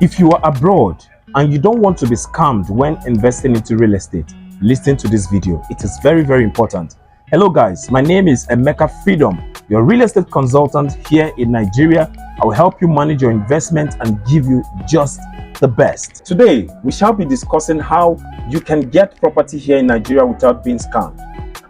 If you are abroad and you don't want to be scammed when investing into real estate, listen to this video. It is very, very important. Hello guys, my name is Emeka Freedom, your real estate consultant here in Nigeria. I will help you manage your investment and give you just the best. Today, we shall be discussing how you can get property here in Nigeria without being scammed.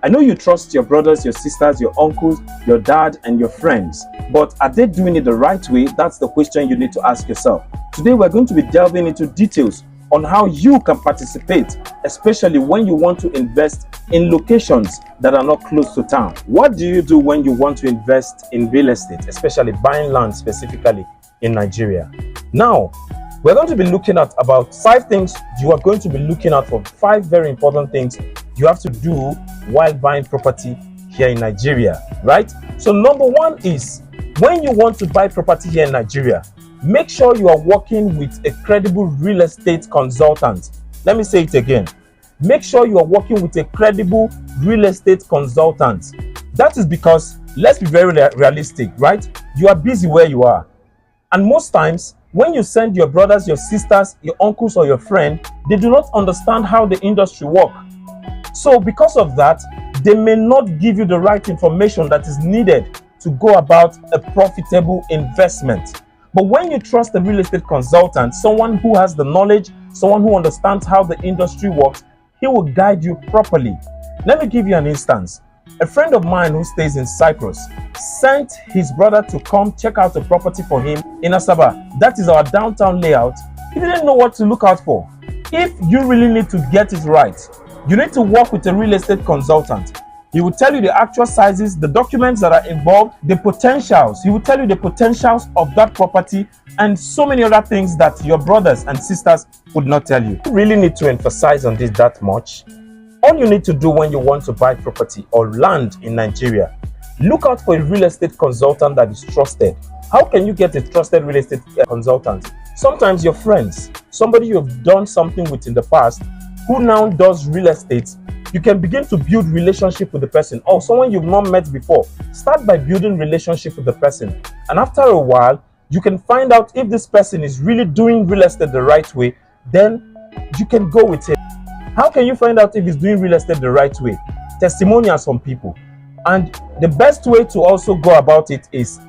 I know you trust your brothers, your sisters, your uncles, your dad, and your friends, but are they doing it the right way? That's the question you need to ask yourself. Today, we're going to be delving into details on how you can participate, especially when you want to invest in locations that are not close to town. What do you do when you want to invest in real estate, especially buying land specifically in Nigeria? Now, we're going to be looking at about 5 things you are going to be looking at for 5 very important things you have to do while buying property here in Nigeria, right? So number 1 is, when you want to buy property here in Nigeria, make sure you are working with a credible real estate consultant. Let me say it again. Make sure you are working with a credible real estate consultant. That is because, let's be very realistic, right? You are busy where you are. And most times, when you send your brothers, your sisters, your uncles, or your friend, they do not understand how the industry works. So because of that, they may not give you the right information that is needed to go about a profitable investment. But when you trust a real estate consultant, someone who has the knowledge, someone who understands how the industry works, he will guide you properly. Let me give you an instance. A friend of mine who stays in Cyprus sent his brother to come check out a property for him in Asaba. That is our downtown layout. He didn't know what to look out for. If you really need to get it right, you need to work with a real estate consultant. He will tell you the actual sizes, the documents that are involved, the potentials. He will tell you the potentials of that property and so many other things that your brothers and sisters would not tell you. You really need to emphasize on this that much. All you need to do when you want to buy property or land in Nigeria, look out for a real estate consultant that is trusted. How can you get a trusted real estate consultant? Sometimes your friends, somebody you've done something with in the past, who now does real estate, you can begin to build relationship with the person, or someone you've not met before. Start by building relationship with the person. And after a while, you can find out if this person is really doing real estate the right way, then you can go with him. How can you find out if he's doing real estate the right way? Testimonials from people. And the best way to also go about it is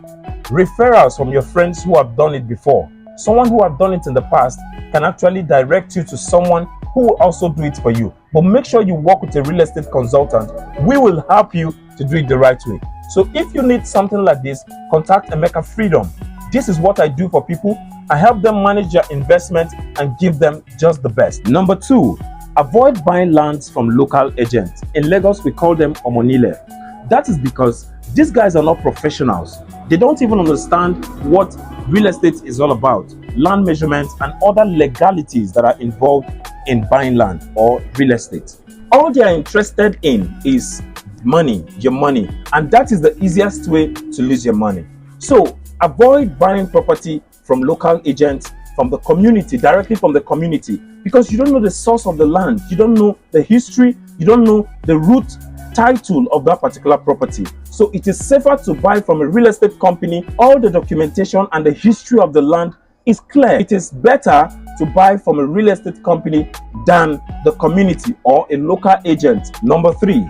referrals from your friends who have done it before. Someone who have done it in the past can actually direct you to someone who will also do it for you. But make sure you work with a real estate consultant. We will help you to do it the right way. So if you need something like this, contact Emeka Freedom. This is what I do for people. I help them manage their investment and give them just the best. Number 2, avoid buying lands from local agents. In Lagos, we call them Omonile. That is because these guys are not professionals. They don't even understand what real estate is all about, land measurements and other legalities that are involved in buying land or real estate. All they are interested in is money, your money, and that is the easiest way to lose your money. So avoid buying property from local agents, from the community, directly from the community, because you don't know the source of the land, you don't know the history, you don't know the root title of that particular property. So it is safer to buy from a real estate company. All the documentation and the history of the land is clear. It is better to buy from a real estate company than the community or a local agent. Number 3,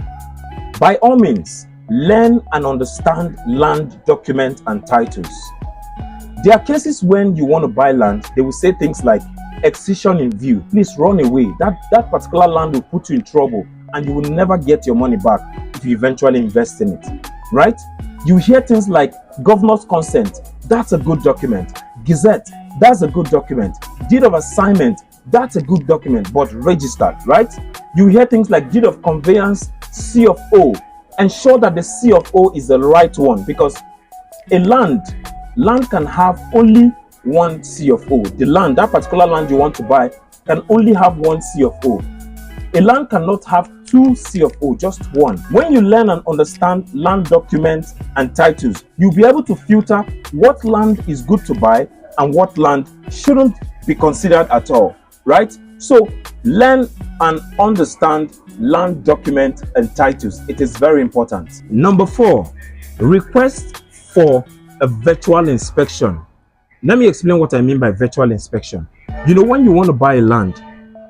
by all means, learn and understand land documents and titles. There are cases when you want to buy land, they will say things like excision in view. Please run away. That particular land will put you in trouble and you will never get your money back if you eventually invest in it, right? You hear things like governor's consent. That's a good document. Gazette. That's a good document. Deed of assignment. That's a good document, but registered, right? You hear things like deed of conveyance, C of O. Ensure that the C of O is the right one, because a land can have only one C of O. The land, that particular land you want to buy, can only have one C of O. A land cannot have 2 C of O, just one. When you learn and understand land documents and titles, you'll be able to filter what land is good to buy and what land shouldn't be considered at all, right? So learn and understand land documents and titles. It is very important. Number 4, request for a virtual inspection. Let me explain what I mean by virtual inspection. You know, when you want to buy a land,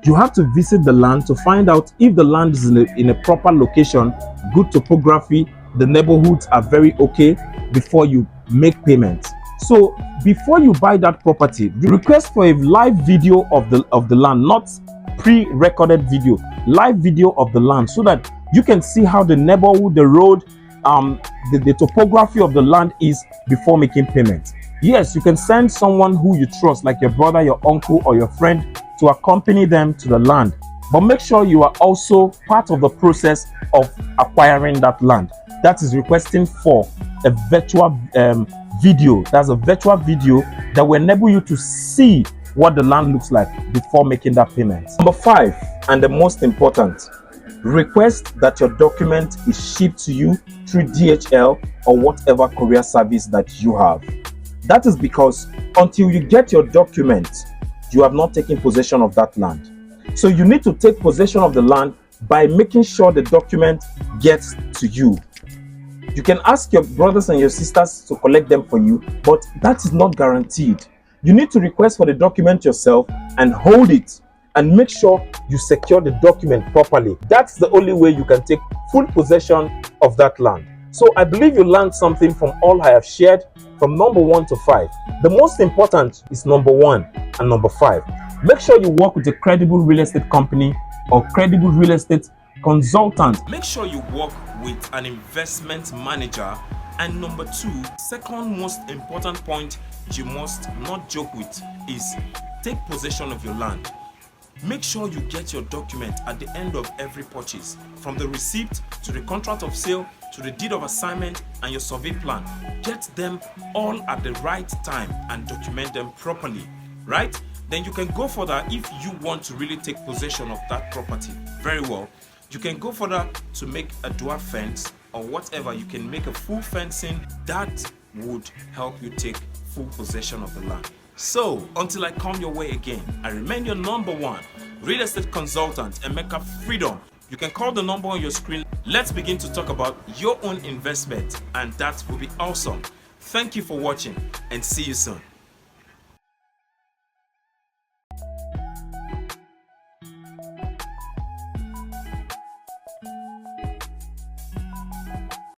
you have to visit the land to find out if the land is in a proper location, good topography, the neighborhoods are very okay before you make payment. So before you buy that property, request for a live video of the land, not pre-recorded video, live video of the land, so that you can see how the neighborhood, the road, the topography of the land is before making payment. Yes, you can send someone who you trust, like your brother, your uncle, or your friend, to accompany them to the land. But make sure you are also part of the process of acquiring that land. That is requesting for a virtual video. That's a virtual video that will enable you to see what the land looks like before making that payment. Number 5, and the most important, request that your document is shipped to you through DHL or whatever courier service that you have. That is because until you get your document, you have not taken possession of that land. So you need to take possession of the land by making sure the document gets to you. You can ask your brothers and your sisters to collect them for you, but that is not guaranteed. You need to request for the document yourself and hold it and make sure you secure the document properly. That's the only way you can take full possession of that land. So I believe you learned something from all I have shared, from number 1 to 5. The most important is number 1 and number 5. Make sure you work with a credible real estate company or credible real estate consultant. Make sure you work with an investment manager. And number 2, second most important point you must not joke with is take possession of your land. Make sure you get your document at the end of every purchase, from the receipt to the contract of sale to the deed of assignment and your survey plan. Get them all at the right time and document them properly, right? Then you can go further if you want to really take possession of that property. Very well. You can go further to make a dual fence or whatever. You can make a full fencing that would help you take full possession of the land. So, until I come your way again, I remain your number 1 real estate consultant, Emeka Freedom. You can call the number on your screen. Let's begin to talk about your own investment, and that will be awesome. Thank you for watching and see you soon.